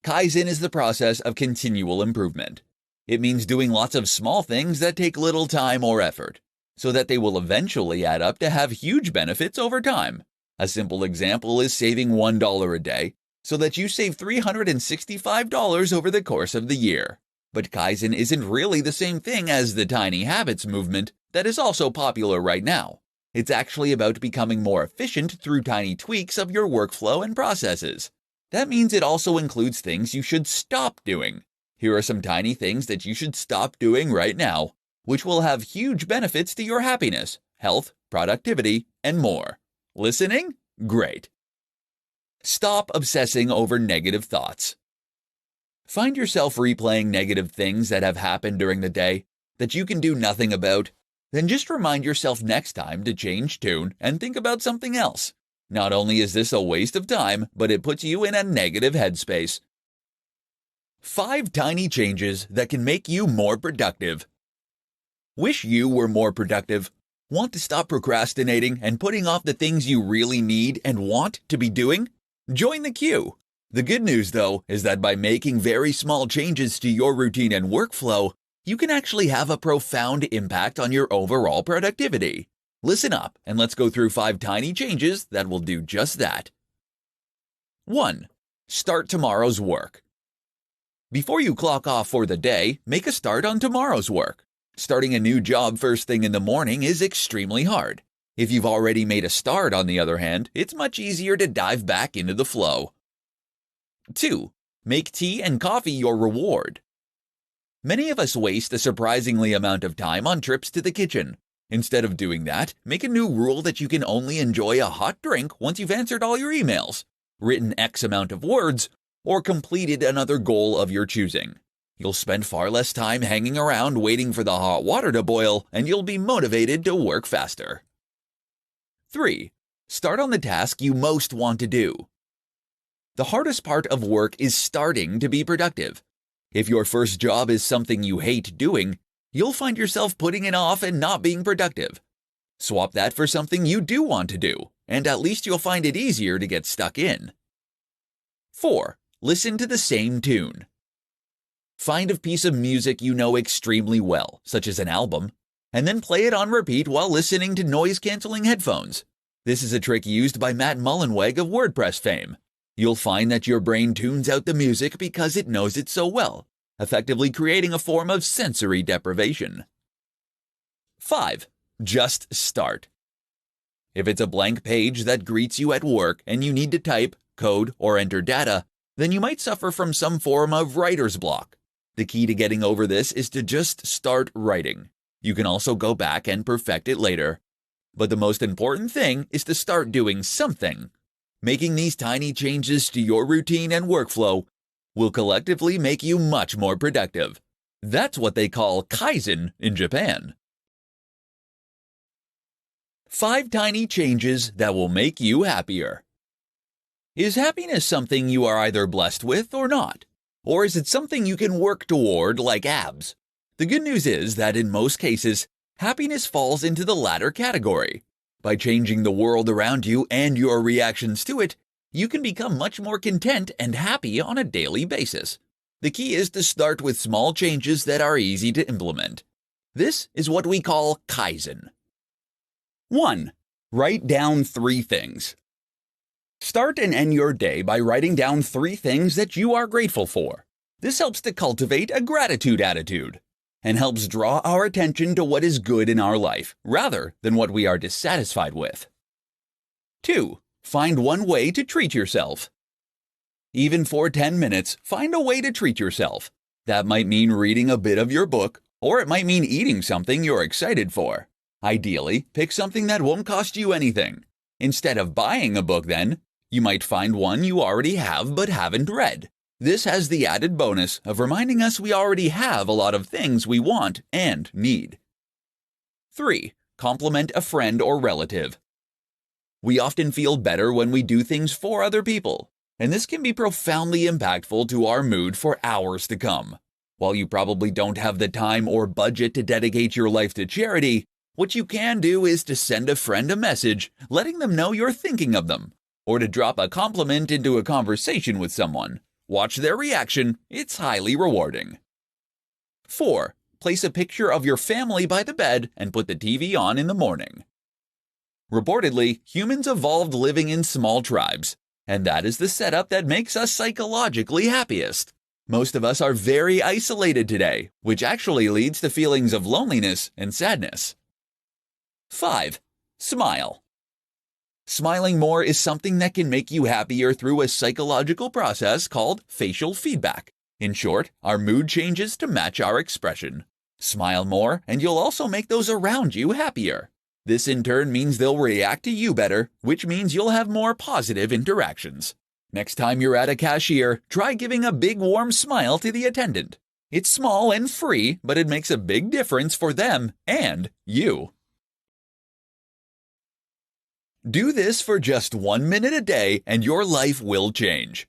Kaizen is the process of continual improvement. It means doing lots of small things that take little time or effort, so that they will eventually add up to have huge benefits over time. A simple example is saving $1 a day, so that you save $365 over the course of the year. But Kaizen isn't really the same thing as the tiny habits movement that is also popular right now. It's actually about becoming more efficient through tiny tweaks of your workflow and processes. That means it also includes things you should stop doing. Here are some tiny things that you should stop doing right now, which will have huge benefits to your happiness, health, productivity, and more. Listening? Great. Stop obsessing over negative thoughts. Find yourself replaying negative things that have happened during the day that you can do nothing about. Then just remind yourself next time to change tune and think about something else. Not only is this a waste of time, but it puts you in a negative headspace. 5 tiny changes that can make you more productive. Wish you were more productive? Want to stop procrastinating and putting off the things you really need and want to be doing? Join the queue. The good news, though, is that by making very small changes to your routine and workflow, you can actually have a profound impact on your overall productivity. Listen up and let's go through 5 tiny changes that will do just that. 1. Start tomorrow's work. Before you clock off for the day, make a start on tomorrow's work. Starting a new job first thing in the morning is extremely hard. If you've already made a start, on the other hand, it's much easier to dive back into the flow. 2. Make tea and coffee your reward. Many of us waste a surprisingly amount of time on trips to the kitchen. Instead of doing that, make a new rule that you can only enjoy a hot drink once you've answered all your emails, written X amount of words, or completed another goal of your choosing. You'll spend far less time hanging around waiting for the hot water to boil, and you'll be motivated to work faster. 3. Start on the task you most want to do. The hardest part of work is starting to be productive. If your first job is something you hate doing, you'll find yourself putting it off and not being productive. Swap that for something you do want to do, and at least you'll find it easier to get stuck in. 4. Listen to the same tune. Find a piece of music you know extremely well, such as an album, and then play it on repeat while listening to noise-canceling headphones. This is a trick used by Matt Mullenweg of WordPress fame. You'll find that your brain tunes out the music because it knows it so well, effectively creating a form of sensory deprivation. 5. Just start. If it's a blank page that greets you at work and you need to type, code, or enter data, then you might suffer from some form of writer's block. The key to getting over this is to just start writing. You can also go back and perfect it later. But the most important thing is to start doing something. Making these tiny changes to your routine and workflow will collectively make you much more productive. That's what they call Kaizen in Japan. 5 tiny changes that will make you happier. Is happiness something you are either blessed with or not? Or is it something you can work toward like abs? The good news is that in most cases, happiness falls into the latter category. By changing the world around you and your reactions to it, you can become much more content and happy on a daily basis. The key is to start with small changes that are easy to implement. This is what we call Kaizen. 1. Write down 3 things. Start and end your day by writing down 3 things that you are grateful for. This helps to cultivate a gratitude attitude and helps draw our attention to what is good in our life, rather than what we are dissatisfied with. 2. Find one way to treat yourself. Even for 10 minutes, find a way to treat yourself. That might mean reading a bit of your book, or it might mean eating something you're excited for. Ideally, pick something that won't cost you anything. Instead of buying a book then, you might find one you already have but haven't read. This has the added bonus of reminding us we already have a lot of things we want and need. 3. Compliment a friend or relative. We often feel better when we do things for other people, and this can be profoundly impactful to our mood for hours to come. While you probably don't have the time or budget to dedicate your life to charity, what you can do is to send a friend a message letting them know you're thinking of them, or to drop a compliment into a conversation with someone. Watch their reaction. It's highly rewarding. 4. Place a picture of your family by the bed and put the TV on in the morning. Reportedly, humans evolved living in small tribes, and that is the setup that makes us psychologically happiest. Most of us are very isolated today, which actually leads to feelings of loneliness and sadness. 5. Smile. Smiling more is something that can make you happier through a psychological process called facial feedback. In short, our mood changes to match our expression. Smile more, and you'll also make those around you happier. This in turn means they'll react to you better, which means you'll have more positive interactions. Next time you're at a cashier, try giving a big warm smile to the attendant. It's small and free, but it makes a big difference for them and you. Do this for just 1 minute a day and your life will change.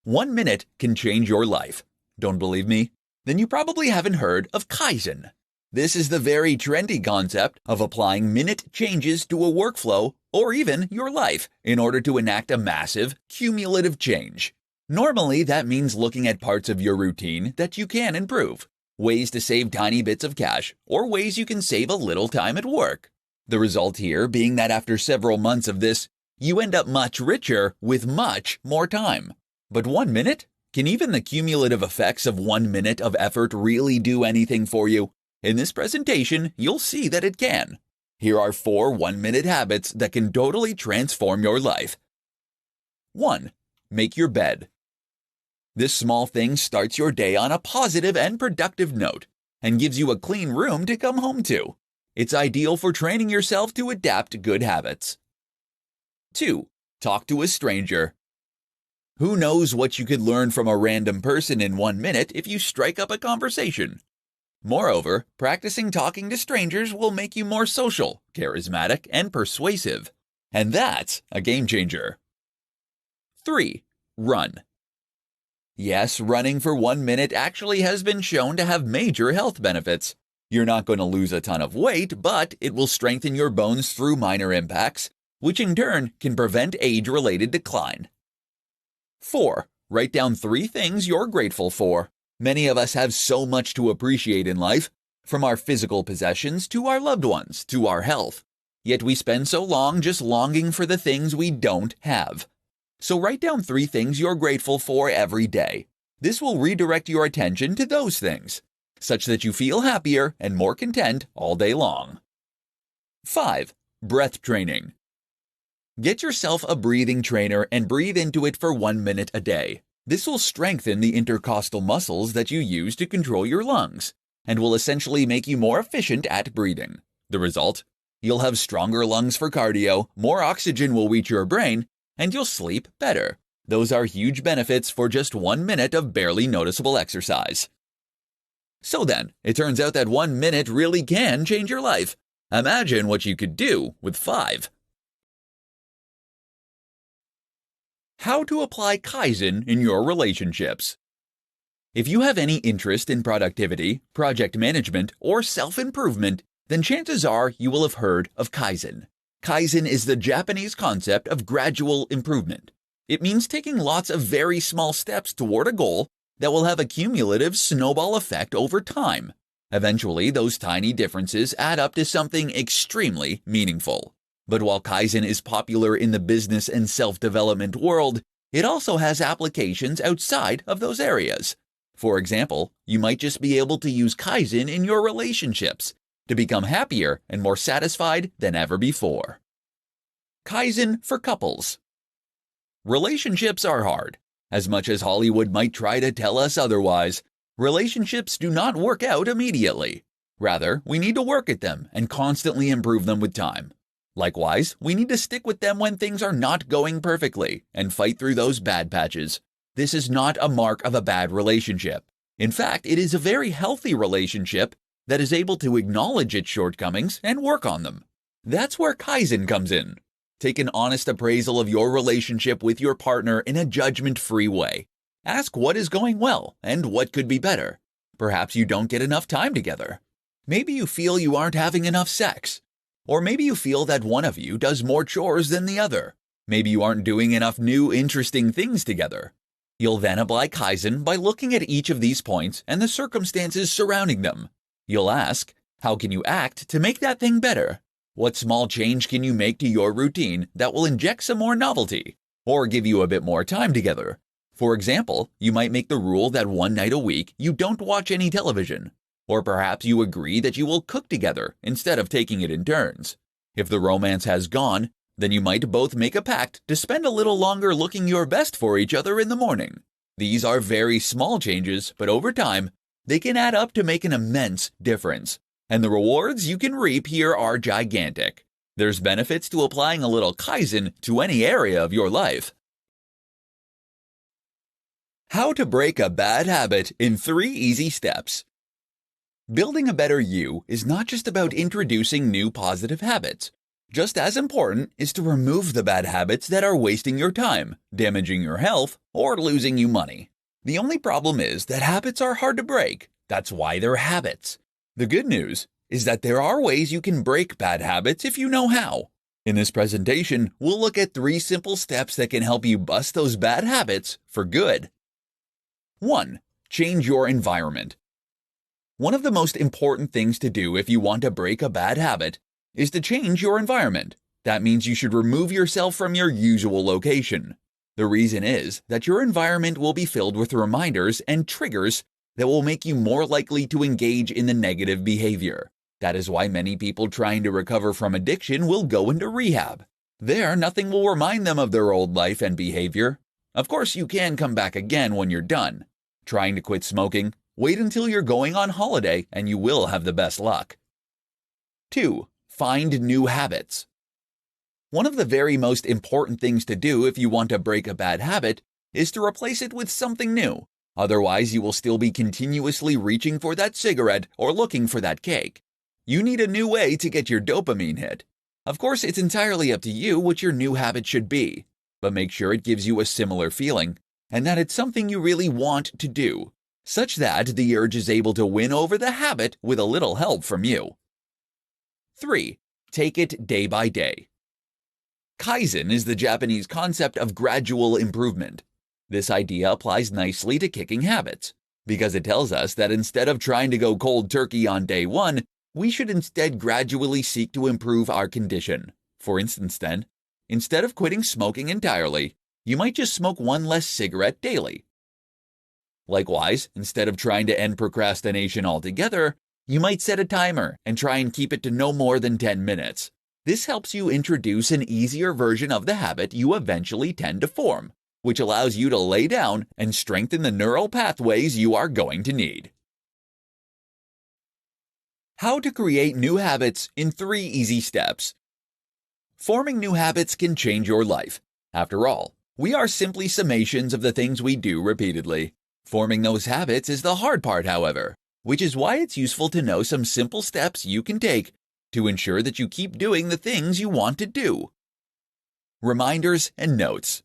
1 minute can change your life. Don't believe me? Then you probably haven't heard of Kaizen. This is the very trendy concept of applying minute changes to a workflow or even your life in order to enact a massive, cumulative change. Normally, that means looking at parts of your routine that you can improve, ways to save tiny bits of cash, or ways you can save a little time at work. The result here being that after several months of this, you end up much richer with much more time. But 1 minute? Can even the cumulative effects of 1 minute of effort really do anything for you? In this presentation, you'll see that it can. Here are 4 1-minute habits that can totally transform your life. 1. Make your bed. This small thing starts your day on a positive and productive note and gives you a clean room to come home to. It's ideal for training yourself to adapt good habits. 2. Talk to a stranger. Who knows what you could learn from a random person in 1 minute if you strike up a conversation? Moreover, practicing talking to strangers will make you more social, charismatic, and persuasive. And that's a game changer. 3. Run. Yes, running for 1 minute actually has been shown to have major health benefits. You're not going to lose a ton of weight, but it will strengthen your bones through minor impacts, which in turn can prevent age-related decline. 4. Write down 3 things you're grateful for. Many of us have so much to appreciate in life, from our physical possessions to our loved ones to our health. Yet we spend so long just longing for the things we don't have. So write down 3 things you're grateful for every day. This will redirect your attention to those things, such that you feel happier and more content all day long. 5. Breath training. Get yourself a breathing trainer and breathe into it for 1 minute a day. This will strengthen the intercostal muscles that you use to control your lungs and will essentially make you more efficient at breathing. The result? You'll have stronger lungs for cardio, more oxygen will reach your brain, and you'll sleep better. Those are huge benefits for just 1 minute of barely noticeable exercise. So then, it turns out that 1 minute really can change your life. Imagine what you could do with 5. How to apply Kaizen in your relationships. If you have any interest in productivity, project management, or self-improvement, then chances are you will have heard of Kaizen. Kaizen is the Japanese concept of gradual improvement. It means taking lots of very small steps toward a goal that will have a cumulative snowball effect over time. Eventually, those tiny differences add up to something extremely meaningful. But while Kaizen is popular in the business and self-development world, it also has applications outside of those areas. For example, you might just be able to use Kaizen in your relationships to become happier and more satisfied than ever before. Kaizen for couples. Relationships are hard. As much as Hollywood might try to tell us otherwise, relationships do not work out immediately. Rather, we need to work at them and constantly improve them with time. Likewise, we need to stick with them when things are not going perfectly and fight through those bad patches. This is not a mark of a bad relationship. In fact, it is a very healthy relationship that is able to acknowledge its shortcomings and work on them. That's where Kaizen comes in. Take an honest appraisal of your relationship with your partner in a judgment-free way. Ask what is going well and what could be better. Perhaps you don't get enough time together. Maybe you feel you aren't having enough sex. Or maybe you feel that one of you does more chores than the other. Maybe you aren't doing enough new, interesting things together. You'll then apply Kaizen by looking at each of these points and the circumstances surrounding them. You'll ask, how can you act to make that thing better? What small change can you make to your routine that will inject some more novelty or give you a bit more time together? For example, you might make the rule that one night a week you don't watch any television. Or perhaps you agree that you will cook together instead of taking it in turns. If the romance has gone, then you might both make a pact to spend a little longer looking your best for each other in the morning. These are very small changes, but over time, they can add up to make an immense difference. And the rewards you can reap here are gigantic. There's benefits to applying a little Kaizen to any area of your life. How to break a bad habit in 3 easy steps. Building a better you is not just about introducing new positive habits. Just as important is to remove the bad habits that are wasting your time, damaging your health, or losing you money. The only problem is that habits are hard to break. That's why they're habits. The good news is that there are ways you can break bad habits if you know how. In this presentation, we'll look at 3 simple steps that can help you bust those bad habits for good. 1. Change your environment. One of the most important things to do if you want to break a bad habit is to change your environment. That means you should remove yourself from your usual location. The reason is that your environment will be filled with reminders and triggers that will make you more likely to engage in the negative behavior. That is why many people trying to recover from addiction will go into rehab. There, nothing will remind them of their old life and behavior. Of course, you can come back again when you're done. Trying to quit smoking? Wait until you're going on holiday and you will have the best luck. 2. Find new habits. One of the very most important things to do if you want to break a bad habit is to replace it with something new. Otherwise, you will still be continuously reaching for that cigarette or looking for that cake. You need a new way to get your dopamine hit. Of course, it's entirely up to you what your new habit should be, but make sure it gives you a similar feeling and that it's something you really want to do, such that the urge is able to win over the habit with a little help from you. 3. Take it day by day. Kaizen is the Japanese concept of gradual improvement. This idea applies nicely to kicking habits, because it tells us that instead of trying to go cold turkey on day 1, we should instead gradually seek to improve our condition. For instance then, instead of quitting smoking entirely, you might just smoke 1 less cigarette daily. Likewise, instead of trying to end procrastination altogether, you might set a timer and try and keep it to no more than 10 minutes. This helps you introduce an easier version of the habit you eventually tend to form, which allows you to lay down and strengthen the neural pathways you are going to need. How to create new habits in 3 easy steps. Forming new habits can change your life. After all, we are simply summations of the things we do repeatedly. Forming those habits is the hard part, however, which is why it's useful to know some simple steps you can take to ensure that you keep doing the things you want to do. Reminders and notes.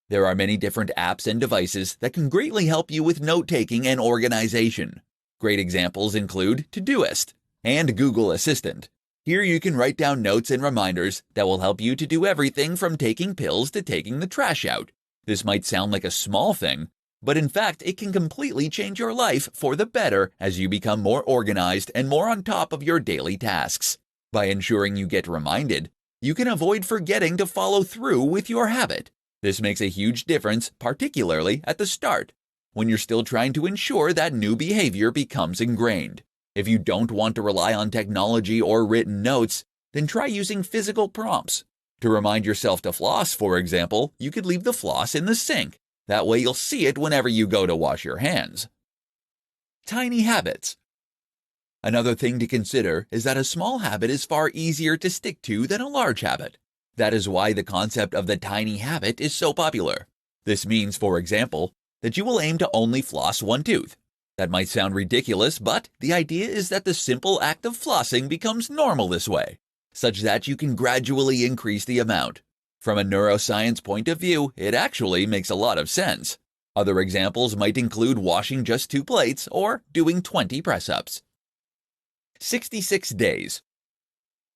There are many different apps and devices that can greatly help you with note-taking and organization. Great examples include Todoist and Google Assistant. Here you can write down notes and reminders that will help you to do everything from taking pills to taking the trash out. This might sound like a small thing, but in fact it can completely change your life for the better as you become more organized and more on top of your daily tasks. By ensuring you get reminded, you can avoid forgetting to follow through with your habit. This makes a huge difference, particularly at the start, when you're still trying to ensure that new behavior becomes ingrained. If you don't want to rely on technology or written notes, then try using physical prompts. To remind yourself to floss, for example, you could leave the floss in the sink. That way you'll see it whenever you go to wash your hands. Tiny habits. Another thing to consider is that a small habit is far easier to stick to than a large habit. That is why the concept of the tiny habit is so popular. This means, for example, that you will aim to only floss 1 tooth. That might sound ridiculous, but the idea is that the simple act of flossing becomes normal this way, such that you can gradually increase the amount. From a neuroscience point of view, it actually makes a lot of sense. Other examples might include washing just 2 plates or doing 20 press-ups. 66 days.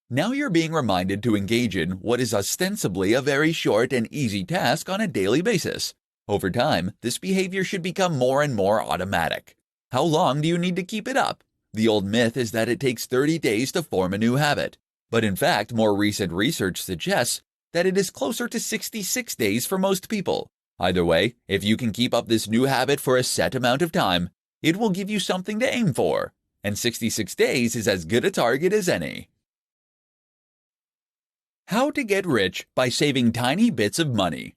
Now you're being reminded to engage in what is ostensibly a very short and easy task on a daily basis. Over time, this behavior should become more and more automatic. How long do you need to keep it up? The old myth is that it takes 30 days to form a new habit. But in fact, more recent research suggests that it is closer to 66 days for most people. Either way, if you can keep up this new habit for a set amount of time, it will give you something to aim for. And 66 days is as good a target as any. How to get rich by saving tiny bits of money.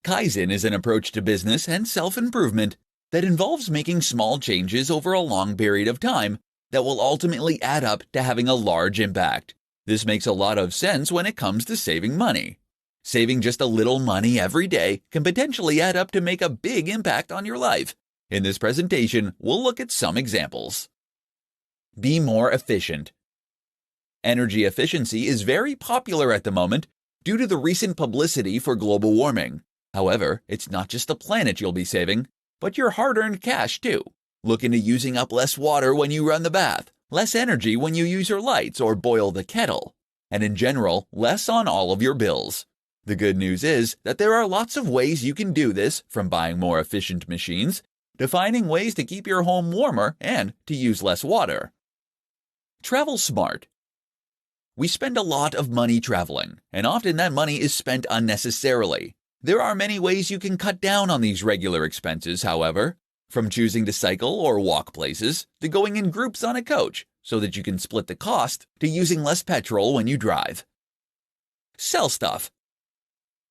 Kaizen is an approach to business and self-improvement that involves making small changes over a long period of time that will ultimately add up to having a large impact. This makes a lot of sense when it comes to saving money. Saving just a little money every day can potentially add up to make a big impact on your life. In this presentation, we'll look at some examples. Be more efficient. Energy efficiency is very popular at the moment due to the recent publicity for global warming. However, it's not just the planet you'll be saving, but your hard-earned cash too. Look into using up less water when you run the bath, less energy when you use your lights or boil the kettle, and in general, less on all of your bills. The good news is that there are lots of ways you can do this, from buying more efficient machines to finding ways to keep your home warmer and to use less water. Travel smart. We spend a lot of money traveling, and often that money is spent unnecessarily. There are many ways you can cut down on these regular expenses, however, from choosing to cycle or walk places to going in groups on a coach so that you can split the cost to using less petrol when you drive. Sell stuff.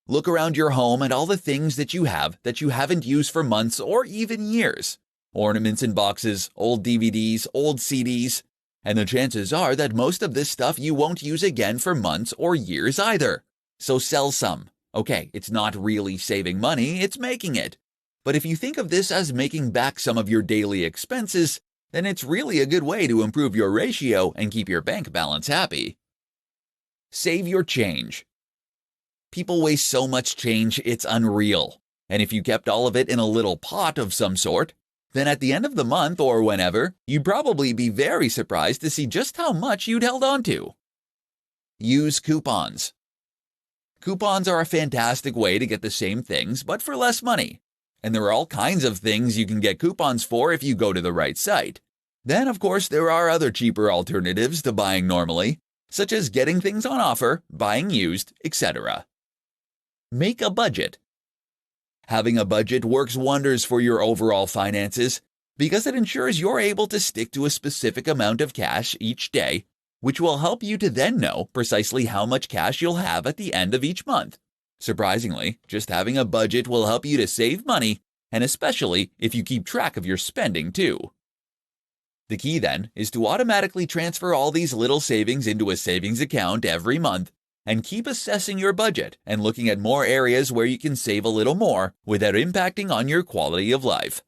Look around your home at all the things that you haven't used for months or even years. Ornaments in boxes, old DVDs, old CDs, and the chances are that most of this stuff you won't use again for months or years either. So sell some. Okay, it's not really saving money, it's making it. But if you think of this as making back some of your daily expenses, then it's really a good way to improve your ratio and keep your bank balance happy. Save your change. People waste so much change, it's unreal. And if you kept all of it in a little pot of some sort, then at the end of the month or whenever, you'd probably be very surprised to see just how much you'd held on to. Use coupons. Coupons are a fantastic way to get the same things, but for less money. And there are all kinds of things you can get coupons for if you go to the right site. Then, of course, there are other cheaper alternatives to buying normally, such as getting things on offer, buying used, etc. Make a budget. Having a budget works wonders for your overall finances because it ensures you're able to stick to a specific amount of cash each day, which will help you to then know precisely how much cash you'll have at the end of each month. Surprisingly, just having a budget will help you to save money, and especially if you keep track of your spending too. The key then is to automatically transfer all these little savings into a savings account every month and keep assessing your budget and looking at more areas where you can save a little more without impacting on your quality of life.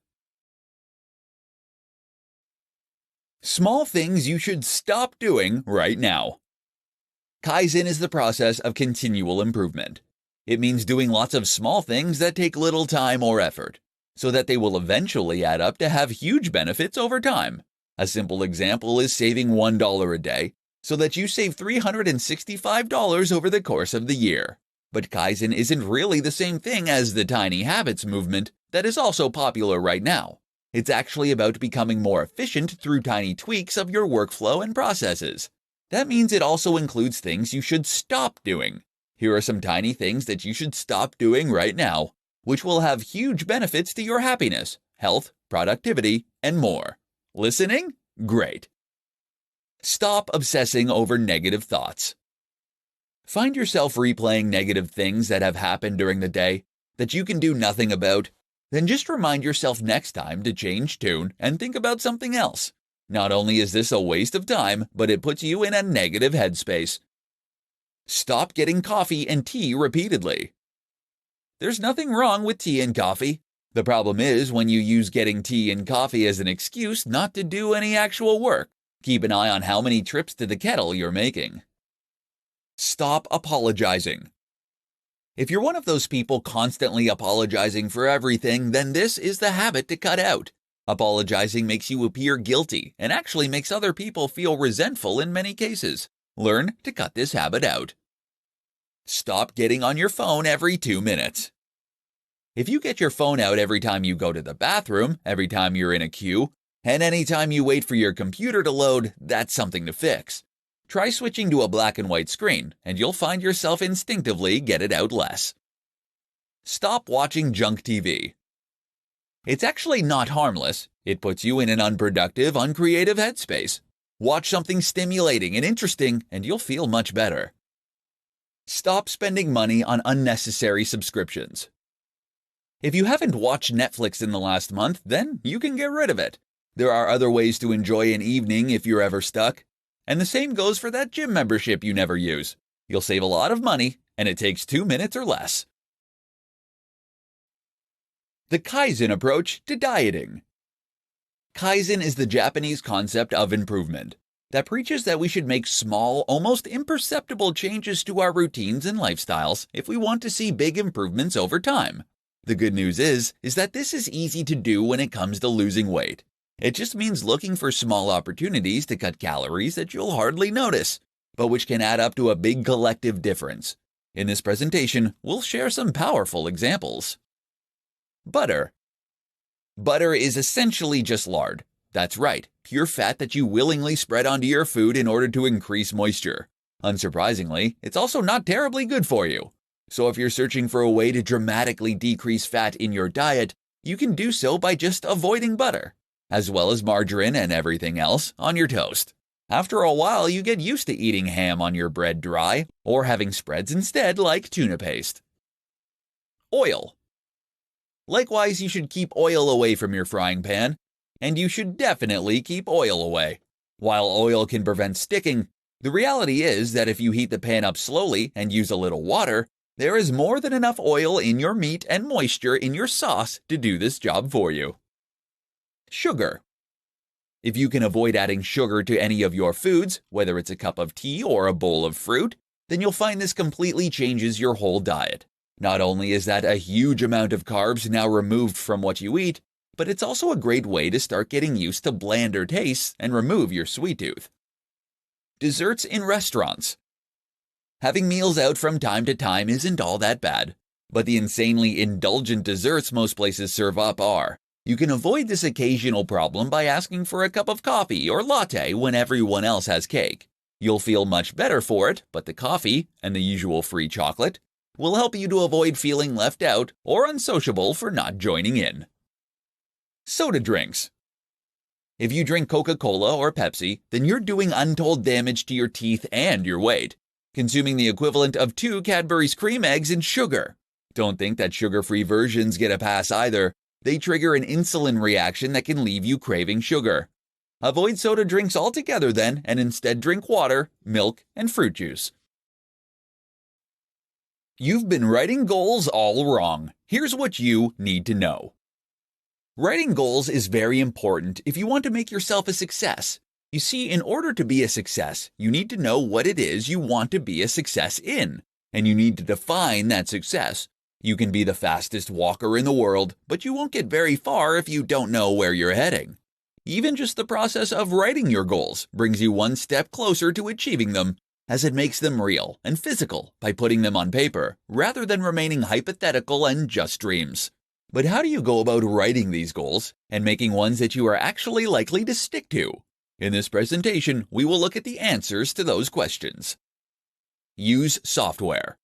Small things you should stop doing right now. Kaizen is the process of continual improvement. It means doing lots of small things that take little time or effort, so that they will eventually add up to have huge benefits over time. A simple example is saving $1 a day, so that you save $365 over the course of the year. But Kaizen isn't really the same thing as the tiny habits movement that is also popular right now. It's actually about becoming more efficient through tiny tweaks of your workflow and processes. That means it also includes things you should stop doing. Here are some tiny things that you should stop doing right now, which will have huge benefits to your happiness, health, productivity, and more. Listening? Great. Stop obsessing over negative thoughts. Find yourself replaying negative things that have happened during the day that you can do nothing about. Then just remind yourself next time to change tune and think about something else. Not only is this a waste of time, but it puts you in a negative headspace. Stop getting coffee and tea repeatedly. There's nothing wrong with tea and coffee. The problem is when you use getting tea and coffee as an excuse not to do any actual work. Keep an eye on how many trips to the kettle you're making. Stop apologizing. If you're one of those people constantly apologizing for everything, then this is the habit to cut out. Apologizing makes you appear guilty and actually makes other people feel resentful in many cases. Learn to cut this habit out. Stop getting on your phone every 2 minutes. If you get your phone out every time you go to the bathroom, every time you're in a queue, and any time you wait for your computer to load, that's something to fix. Try switching to a black and white screen, and you'll find yourself instinctively get it out less. Stop watching junk TV. It's actually not harmless. It puts you in an unproductive, uncreative headspace. Watch something stimulating and interesting, and you'll feel much better. Stop spending money on unnecessary subscriptions. If you haven't watched Netflix in the last month, then you can get rid of it. There are other ways to enjoy an evening if you're ever stuck. And the same goes for that gym membership you never use. You'll save a lot of money, and it takes 2 minutes or less. The Kaizen approach to dieting. Kaizen is the Japanese concept of improvement that preaches that we should make small, almost imperceptible changes to our routines and lifestyles if we want to see big improvements over time. The good news is that this is easy to do when it comes to losing weight. It just means looking for small opportunities to cut calories that you'll hardly notice, but which can add up to a big collective difference. In this presentation, we'll share some powerful examples. Butter. Butter is essentially just lard. That's right, pure fat that you willingly spread onto your food in order to increase moisture. Unsurprisingly, it's also not terribly good for you. So if you're searching for a way to dramatically decrease fat in your diet, you can do so by just avoiding butter, as well as margarine and everything else on your toast. After a while, you get used to eating ham on your bread dry, or having spreads instead like tuna paste. Oil. Likewise, you should keep oil away from your frying pan, and you should definitely keep oil away. While oil can prevent sticking, the reality is that if you heat the pan up slowly and use a little water, there is more than enough oil in your meat and moisture in your sauce to do this job for you. Sugar. If you can avoid adding sugar to any of your foods, whether it's a cup of tea or a bowl of fruit, then you'll find this completely changes your whole diet. Not only is that a huge amount of carbs now removed from what you eat, but it's also a great way to start getting used to blander tastes and remove your sweet tooth. Desserts in restaurants. Having meals out from time to time isn't all that bad, but the insanely indulgent desserts most places serve up are. You can avoid this occasional problem by asking for a cup of coffee or latte when everyone else has cake. You'll feel much better for it, but the coffee, and the usual free chocolate, will help you to avoid feeling left out or unsociable for not joining in. Soda drinks. If you drink Coca-Cola or Pepsi, then you're doing untold damage to your teeth and your weight, consuming the equivalent of 2 Cadbury's cream eggs in sugar. Don't think that sugar-free versions get a pass either. They trigger an insulin reaction that can leave you craving sugar. Avoid soda drinks altogether then, and instead drink water, milk, and fruit juice. You've been writing goals all wrong. Here's what you need to know. Writing goals is very important if you want to make yourself a success. You see, in order to be a success, you need to know what it is you want to be a success in, and you need to define that success. You can be the fastest walker in the world, but you won't get very far if you don't know where you're heading. Even just the process of writing your goals brings you one step closer to achieving them, as it makes them real and physical by putting them on paper, rather than remaining hypothetical and just dreams. But how do you go about writing these goals and making ones that you are actually likely to stick to? In this presentation, we will look at the answers to those questions. Use software.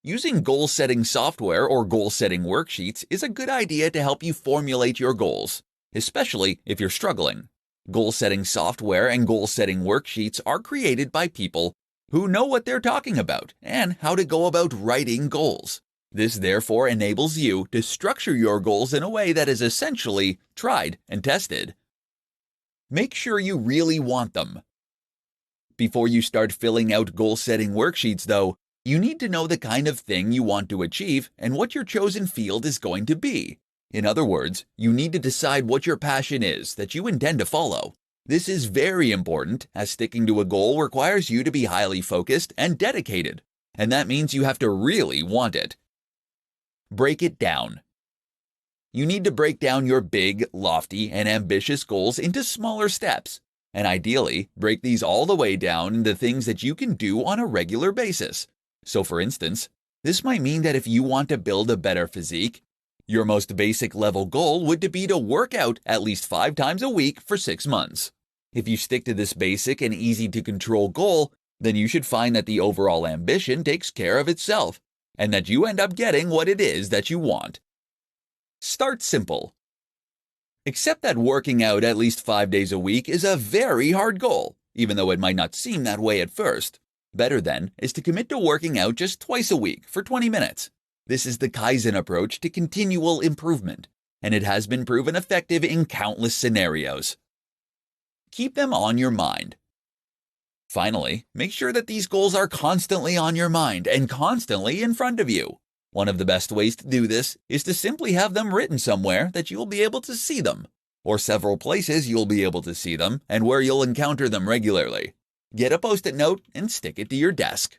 Using goal-setting software or goal-setting worksheets is a good idea to help you formulate your goals, especially if you're struggling. Goal-setting software and goal-setting worksheets are created by people who know what they're talking about and how to go about writing goals. This therefore enables you to structure your goals in a way that is essentially tried and tested. Make sure you really want them. Before you start filling out goal-setting worksheets, though, you need to know the kind of thing you want to achieve and what your chosen field is going to be. In other words, you need to decide what your passion is that you intend to follow. This is very important, as sticking to a goal requires you to be highly focused and dedicated, and that means you have to really want it. Break it down. You need to break down your big, lofty, and ambitious goals into smaller steps, and ideally, break these all the way down into things that you can do on a regular basis. So for instance, this might mean that if you want to build a better physique, Your most basic level goal would be to work out at least 5 times a week for 6 months. If you stick to this basic and easy to control goal, then you should find that the overall ambition takes care of itself, and that you end up getting what it is that you want. Start simple. Accept that working out at least 5 days a week is a very hard goal, even though it might not seem that way at first. Better then is to commit to working out just twice a week for 20 minutes. This is the Kaizen approach to continual improvement, and it has been proven effective in countless scenarios. Keep them on your mind. Finally, make sure that these goals are constantly on your mind and constantly in front of you. One of the best ways to do this is to simply have them written somewhere that you'll be able to see them, or several places you'll be able to see them and where you'll encounter them regularly. Get a Post-it note and stick it to your desk.